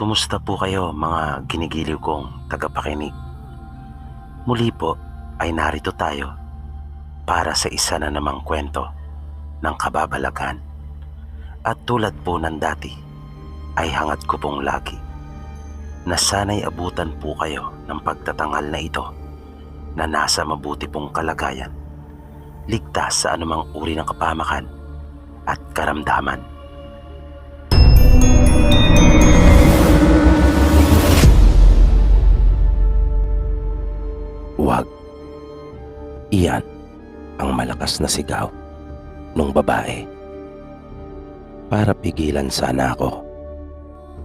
Kumusta po kayo mga ginigiliw kong tagapakinig? Muli po ay narito tayo para sa isa na namang kwento ng kababalagan. At tulad po ng dati ay hangad ko pong lagi na sana'y abutan po kayo ng pagtatanghal na ito na nasa mabuti pong kalagayan, ligtas sa anumang uri ng kapamakan at karamdaman. Wag. Iyan ang malakas na sigaw nung babae. Para pigilan sana ako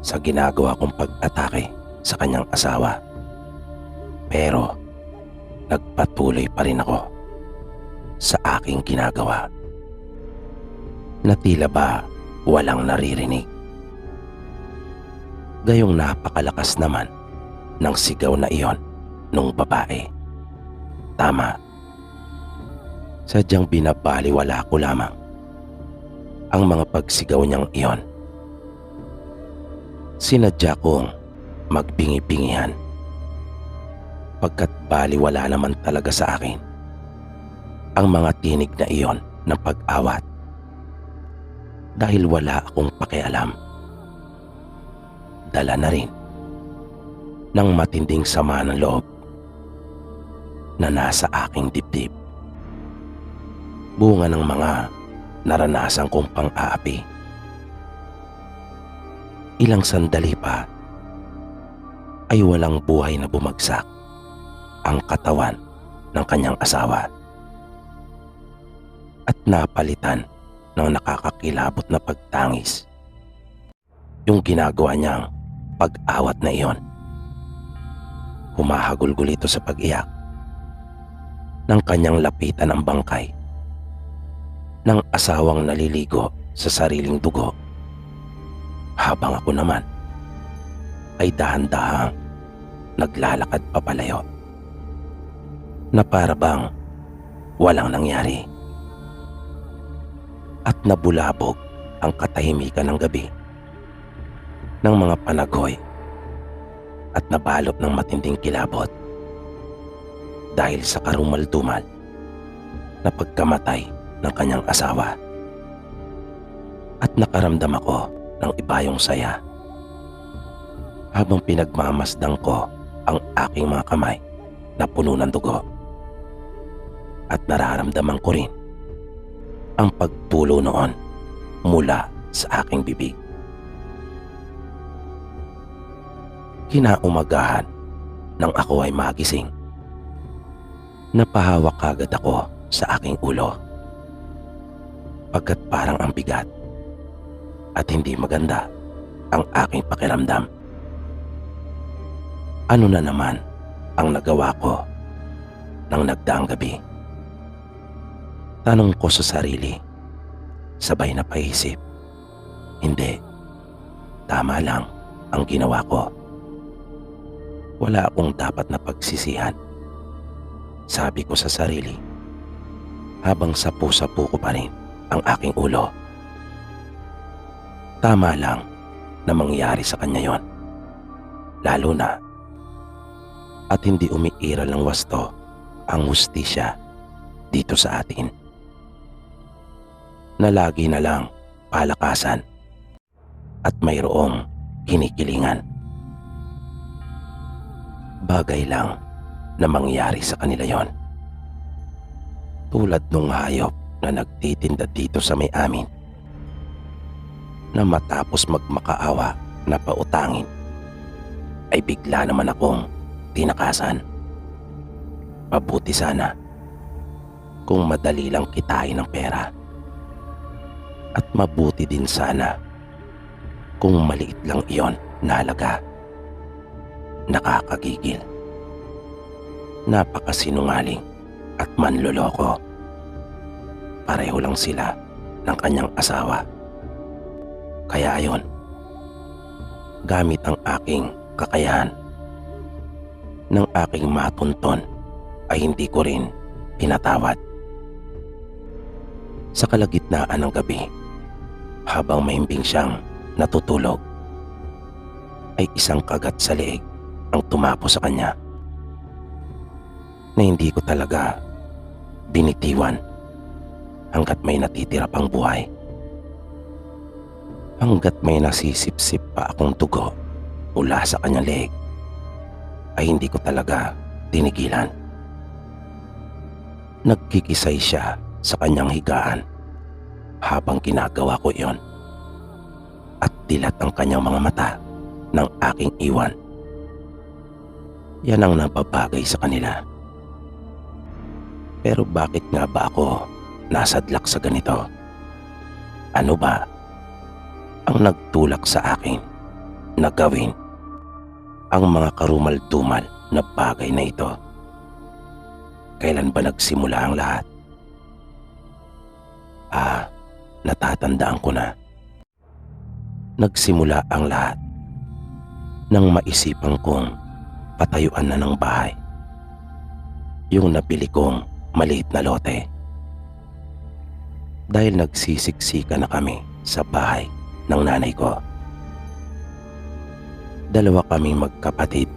sa ginagawa kong pag-atake sa kanyang asawa. Pero nagpatuloy pa rin ako sa aking ginagawa. Na tila ba walang naririnig. Gayong napakalakas naman ng sigaw na iyon nung babae. Tama. Sadyang binabaliwala ko lamang ang mga pagsigaw niyang iyon. Sinadya kong magbingi-bingihan pagkat baliwala naman talaga sa akin ang mga tinig na iyon ng pag-awat dahil wala akong pakialam. Dala na rin ng matinding sama ng loob na nasa aking dibdib. Bunga ng mga naranasan kong pang-aapi. Ilang sandali pa ay walang buhay na bumagsak ang katawan ng kanyang asawa at napalitan ng nakakakilabot na pagtangis yung ginagawa niyang pag-awat na iyon. Humahagulgol ito sa pag-iyak nang kanyang lapitan ang bangkay ng asawang naliligo sa sariling dugo, habang ako naman ay dahan-dahang naglalakad papalayo na para bang walang nangyari. At nabulabog ang katahimikan ng gabi ng mga panagoy at nabalot ng matinding kilabot dahil sa karumaldumal na pagkamatay ng kanyang asawa. At nakaramdam ako ng ibayong saya habang pinagmamasdang ko ang aking mga kamay na puno ng dugo. At nararamdaman ko rin ang pagtulo noon mula sa aking bibig. Kinaumagahan nang ako ay magising, napahawak agad ako sa aking ulo pagkat parang ang bigat at hindi maganda ang aking pakiramdam. Ano na naman ang nagawa ko nang nagdaang gabi? Tanong ko sa sarili, sabay na paisip. Hindi, tama lang ang ginawa ko. Wala akong dapat na pagsisihan, sabi ko sa sarili habang sapu-sapu ko pa rin ang aking ulo. Tama lang na mangyari sa kanya yon, lalo na at hindi umiiral ng wasto ang hustisya dito sa atin, na lagi na lang palakasan at mayroong kinikilingan. Bagay lang na mangyari sa kanila yon, tulad nung hayop na nagtitinda dito sa may amin na matapos magmakaawa na pautangin ay bigla naman akong tinakasan. Mabuti sana kung madali lang kitain ng pera, at mabuti din sana kung maliit lang iyon na halaga. Nakakagigil, napakasinungaling at manloloko. Pareho lang sila ng kanyang asawa. Kaya ayon, gamit ang aking kakayahan ng aking matunton ay hindi ko rin pinatawad. Sa kalagitnaan ng gabi, habang mahimbing siyang natutulog, ay isang kagat sa leeg ang tumapo sa kanya na hindi ko talaga binitiwan hanggat may natitira pang buhay. Hanggat may nasisip-sip pa akong dugo mula sa kanyang leeg ay hindi ko talaga tinigilan. Nagkikisay siya sa kanyang higaan habang ginagawa ko iyon at dilat ang kanyang mga mata ng aking iwan. Yan ang napabagay sa kanila. Pero bakit nga ba ako nasadlak sa ganito? Ano ba ang nagtulak sa akin na gawin ang mga karumal-dumal na bagay na ito? Kailan ba nagsimula ang lahat? Natatandaan ko na. Nagsimula ang lahat nang maisipan kong patayuan na ng bahay yung nabili kong maliit na lote. Dahil nagsisiksika na kami sa bahay ng nanay ko. Dalawa kaming magkapatid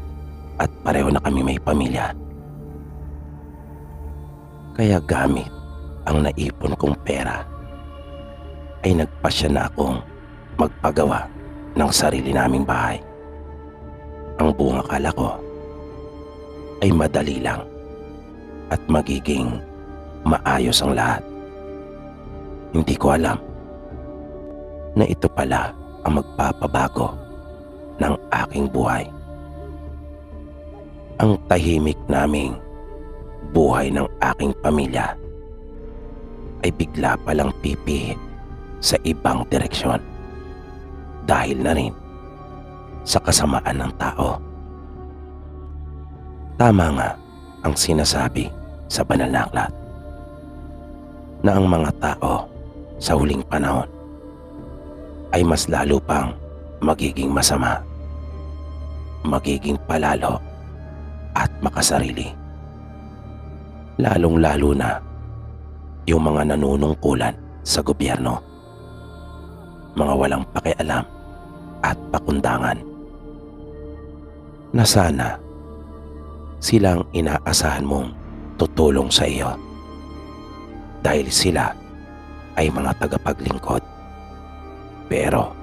at pareho na kami may pamilya. Kaya gamit ang naipon kong pera ay nagpasya na akong magpagawa ng sarili naming bahay. Ang buong akala ko ay madali lang at magiging maayos ang lahat. Hindi ko alam na ito pala ang magpapabago ng aking buhay. Ang tahimik naming buhay ng aking pamilya ay bigla palang pipihit sa ibang direksyon dahil na rin sa kasamaan ng tao. Tama nga ang sinasabi sa banal na aklat na ang mga tao sa huling panahon ay mas lalo pang magiging masama, magiging palalo at makasarili. Lalong-lalo na yung mga nanunungkulan sa gobyerno, mga walang pakialam at pakundangan, na sana silang inaasahan mong tutulong sa iyo dahil sila ay mga tagapaglingkod. Pero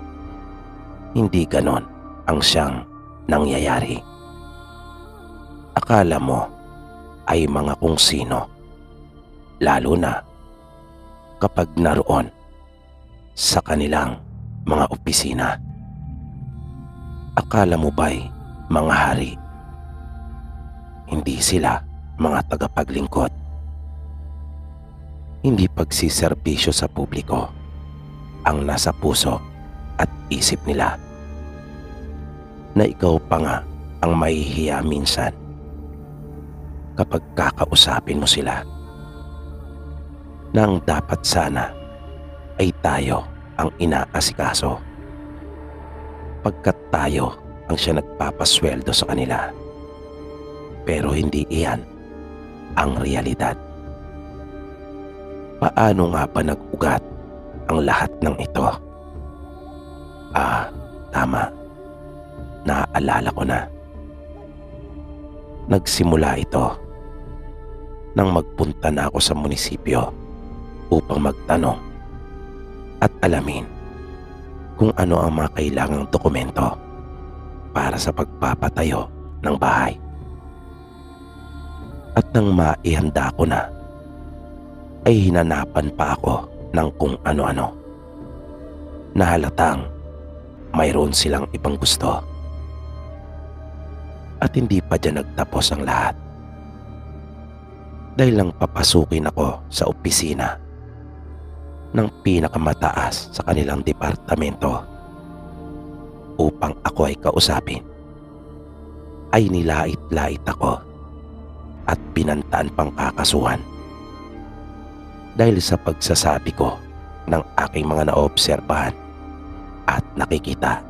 hindi ganon ang siyang nangyayari. Akala mo ay mga kung sino, lalo na kapag naroon sa kanilang mga opisina. Akala mo ba'y mga hari? Hindi sila mga tagapaglingkod. Hindi pagsiserbisyo sa publiko ang nasa puso at isip nila, na ikaw pa nga ang mahihiya minsan kapag kakausapin mo sila, na ang dapat sana ay tayo ang inaasikaso pagkat tayo ang siya nagpapasweldo sa kanila. Pero hindi iyan ang realidad. Paano nga ba nag-ugat ang lahat ng ito? Tama. Naaalala ko na. Nagsimula ito nang magpunta na ako sa munisipyo upang magtanong at alamin kung ano ang mga kailangang dokumento para sa pagpapatayo ng bahay. At nang maihanda ko na, ay hinanapan pa ako ng kung ano-ano na halatang mayroon silang ibang gusto. At hindi pa dyan nagtapos ang lahat. Dahil lang papasukin ako sa opisina ng pinakamataas sa kanilang departamento upang ako ay kausapin, ay nilait-lait ako at binantaan pang kakasuhan dahil sa pagsasabi ko ng aking mga naobserbahan at nakikita.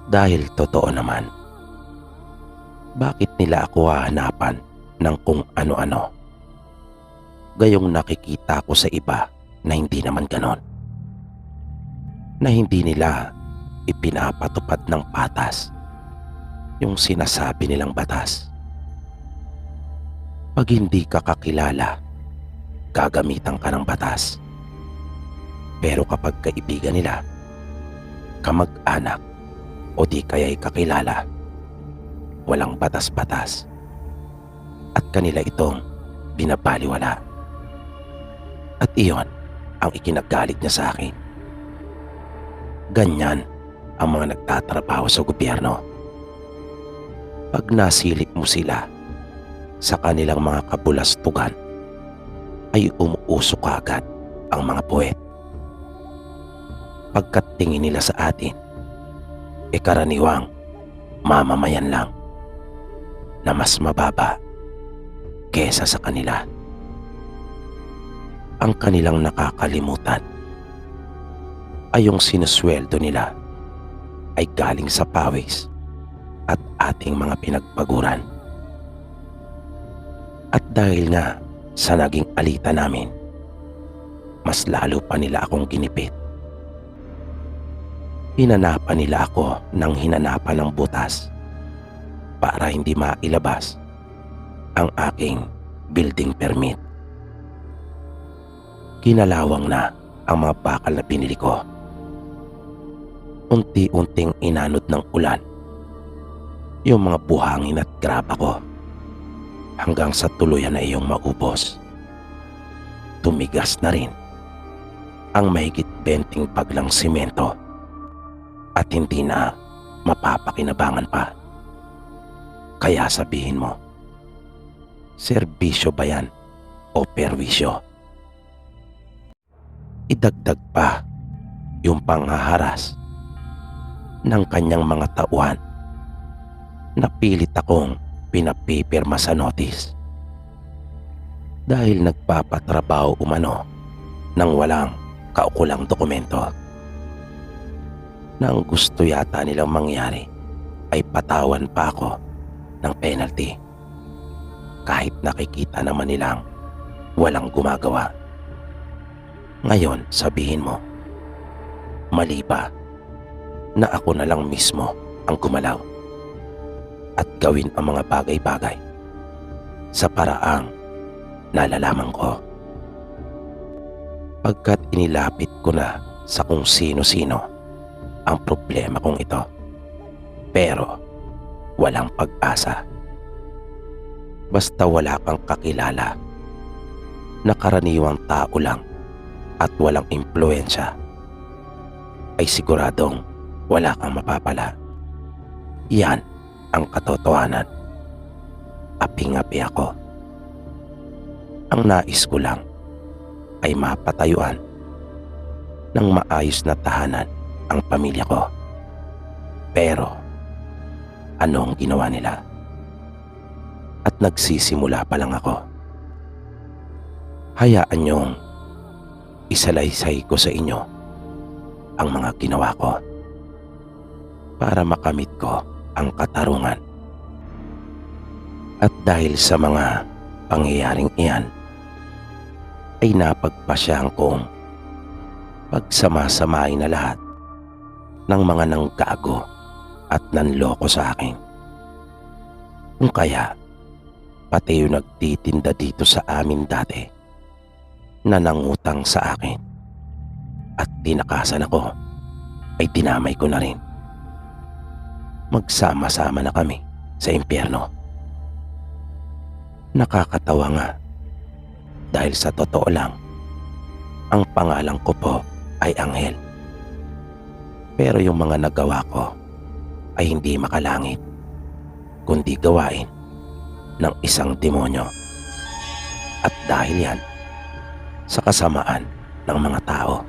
Dahil totoo naman, bakit nila ako hahanapan ng kung ano-ano? Gayong nakikita ko sa iba na hindi naman ganon. Na hindi nila ipinapatupad ng patas yung sinasabi nilang batas. Pag hindi ka kakilala, gagamitan ka ng batas. Pero kapag kaibigan nila, kamag-anak o di kaya'y kakilala, walang batas-batas. At kanila itong binabaliwala. At iyon ang ikinagalit niya sa akin. Ganyan ang mga nagtatrabaho sa gobyerno. Pag nasilip mo sila sa kanilang mga kabulastugan, ay umuusok agad ang mga puwet. Pagkat tingin nila sa atin, karaniwang mamamayan lang na mas mababa kesa sa kanila. Ang kanilang nakakalimutan ay yung sinusweldo nila ay galing sa pawis at ating mga pinagpaguran. At dahil nga sa naging alita namin, mas lalo pa nila akong ginipit. Hinanapan nila ako ng hinanapan ng butas para hindi mailabas ang aking building permit. Kinalawang na ang mga bakal na binili ko. Unti-unting inanod ng ulan yung mga buhangin at graba ko hanggang sa tuluyan na iyong maubos. Tumigas na rin ang mahigit 20 paglang simento at hindi na mapapakinabangan pa. Kaya sabihin mo, serbisyo ba yan o perwisyo? Idagdag pa yung panghaharas ng kanyang mga tauhan na pilit akong pinapipirma sa notice dahil nagpapatrabaho umano ng walang kaukulang dokumento. Na ang gusto yata nilang mangyari ay patawan pa ako ng penalty kahit nakikita naman nilang walang gumagawa. Ngayon sabihin mo, mali ba na ako na lang mismo ang gumalaw at gawin ang mga bagay-bagay sa paraang nalalaman ko? Pagkat inilapit ko na sa kung sino-sino ang problema kong ito, pero walang pag-asa. Basta wala kang kakilala na karaniwang tao lang at walang impluensya, ay siguradong wala kang mapapala. Yan ang katotohanan. Aping-api ako. Ang nais ko lang ay mapatayuan ng maayos na tahanan ang pamilya ko. Pero anong ginawa nila? At nagsisimula pa lang ako. Hayaan niyong isalaysay ko sa inyo ang mga ginawa ko para makamit ko ang katarungan. At dahil sa mga pangyayaring iyan, ay napagpasyahan kong pagsama-samahin na lahat ng mga nanggago at nanloko sa akin. Kung kaya, pati yung nagtitinda dito sa amin dati na nangutang sa akin at tinakasan ako, ay dinamay ko na rin. Magsama-sama na kami sa impyerno. Nakakatawa nga dahil sa totoo lang, ang pangalan ko po ay Anghel. Pero yung mga nagawa ko ay hindi makalangit, kundi gawain ng isang demonyo. At dahil yan sa kasamaan ng mga tao.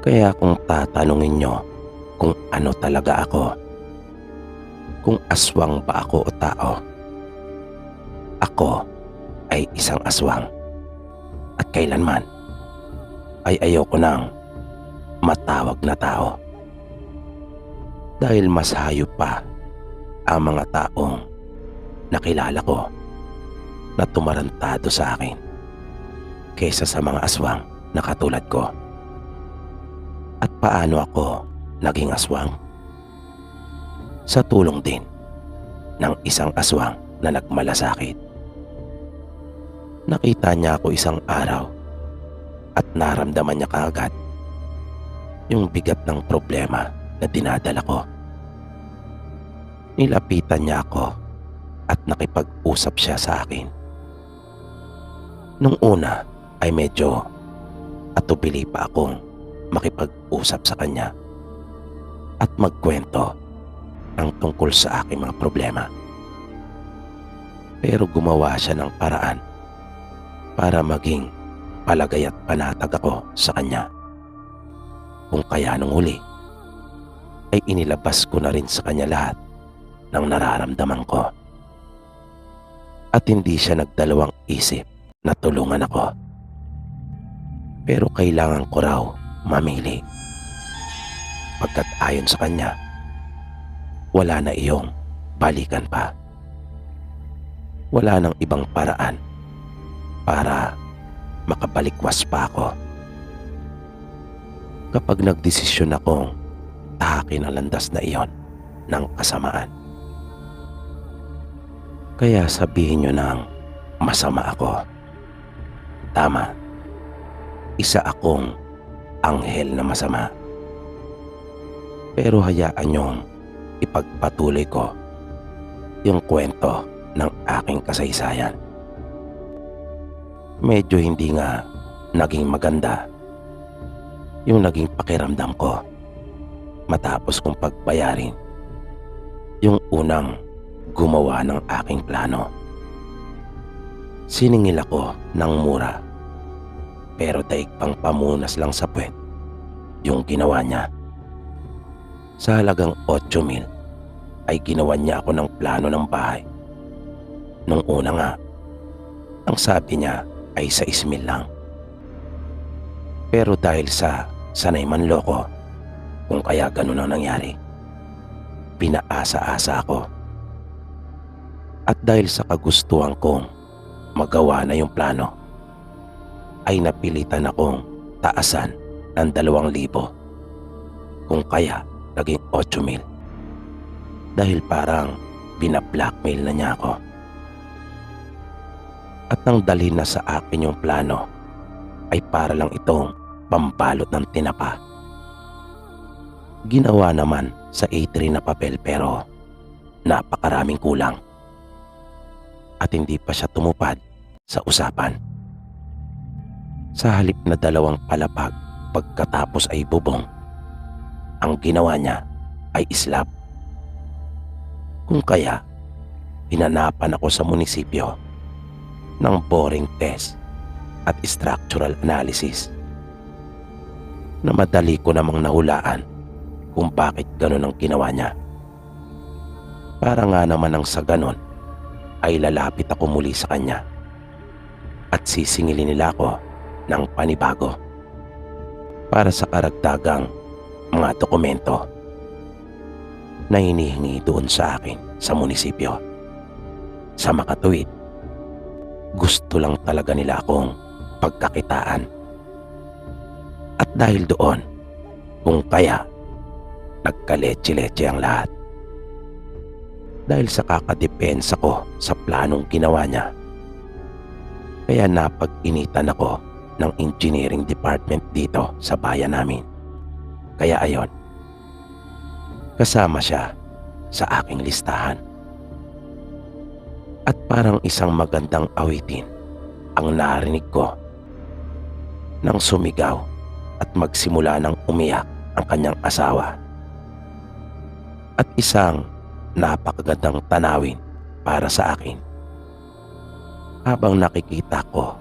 Kaya kung tatanungin nyo kung ano talaga ako, kung aswang ba ako o tao, ako ay isang aswang. At kailanman ay ayoko nang matawag na tao. Dahil mas hayop pa ang mga taong nakilala ko na tumarantado sa akin kesa sa mga aswang na katulad ko. At paano ako naging aswang? Sa tulong din ng isang aswang na nagmalasakit. Nakita niya ako isang araw at naramdaman niya kaagad yung bigat ng problema na dinadala ko. Nilapitan niya ako at nakipag-usap siya sa akin. Nung una ay medyo atubili pa akong makipag-usap sa kanya at magkwento ng tungkol sa aking mga problema. Pero gumawa siya ng paraan para maging palagay at panatag ako sa kanya. Kung kaya nung huli ay inilabas ko na rin sa kanya lahat ng nararamdaman ko. At hindi siya nagdalawang isip na tulungan ako. Pero kailangan ko raw mamili. Pagkat ayon sa kanya, wala na iyong balikan pa. Wala nang ibang paraan para makabalikwas pa ako. Kapag nagdesisyon akong tahakin ang landas na iyon ng kasamaan. Kaya sabihin nyo nang masama ako. Tama, isa akong anghel na masama. Pero hayaan nyong ipagpatuloy ko yung kwento ng aking kasaysayan. Medyo hindi nga naging maganda yung naging pakiramdam ko matapos kong pagbayarin yung unang gumawa ng aking plano. Siningil ako ng mura pero daig pang pamunas lang sa puwet yung ginawa niya. Sa halagang 8,000 ay ginawa niya ako ng plano ng bahay. Nung una nga, ang sabi niya ay 6,000 lang. Pero dahil sa sanay manloko, kung kaya ganun ang nangyari, pinaasa-asa ako. At dahil sa kagustuhan kong magawa na yung plano, ay napilitan akong taasan ng 2,000. Kung kaya naging 8,000. Dahil parang binablackmail na niya ako. At nang dalhin na sa akin yung plano, ay para lang itong pambalot ng tinapa. Ginawa naman sa A3 na papel pero napakaraming kulang. At hindi pa siya tumupad sa usapan. Sa halip na 2 palapag pagkatapos ay bubong, ang ginawa niya ay islap. Kung kaya, hinanapan ako sa munisipyo ng boring test at structural analysis na madali ko namang nahulaan kung bakit ganun ang ginawa niya. Para nga naman ang sa ganun ay lalapit ako muli sa kanya at sisingilin nila ako ng panibago para sa karagdagang mga dokumento na hinihingi doon sa akin sa munisipyo. Sa makatuwid, gusto lang talaga nila akong pagkakitaan. At dahil doon, kung kaya, nagkaletse-letse ang lahat. Dahil sa kakadepensa ko sa planong ginawa niya, kaya napag-initan ako ng engineering department dito sa bayan namin. Kaya ayon, kasama siya sa aking listahan. At parang isang magandang awitin ang narinig ko nang sumigaw at magsimula ng umiyak ang kanyang asawa. At isang napakagandang tanawin para sa akin. Habang nakikita ko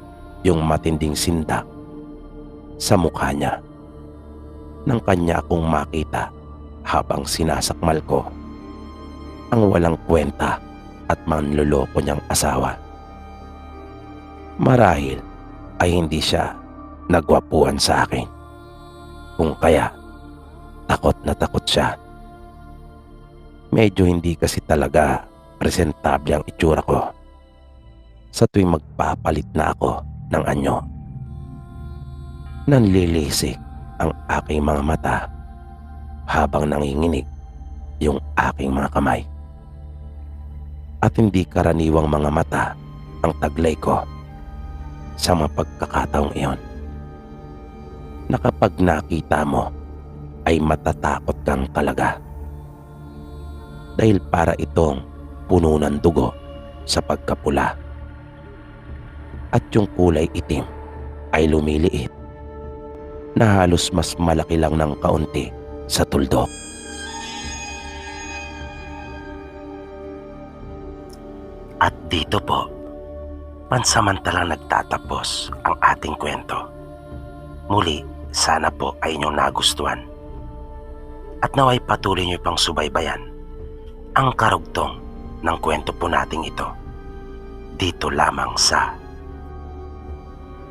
yung matinding sindak sa mukha niya nang kanya akong makita habang sinasakmal ko ang walang kwenta at manloloko niyang asawa. Marahil ay hindi siya nagwapuan sa akin. Kung kaya, takot na takot siya. Medyo hindi kasi talaga presentable ang itsura ko sa tuwing magpapalit na ako ng anyo. Nanlilisik ang aking mga mata habang nanginginig yung aking mga kamay. At hindi karaniwang mga mata ang taglay ko sa mga pagkakataong iyon, na kapag nakita mo ay matatakot kang talaga, dahil para itong puno ng dugo sa pagkapula at yung kulay itim ay lumiliit na halos mas malaki lang ng kaunti sa tuldok. At dito po, pansamantalang nagtatapos ang ating kwento. Muli, sana po ay inyong nagustuhan. At naway patuloy niyo pang subaybayan ang karugtong ng kwento po nating ito. Dito lamang sa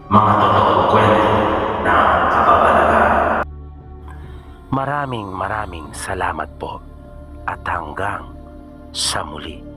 Mga Totoong Kwento ng Kababalagan. Maraming salamat po at hanggang sa muli.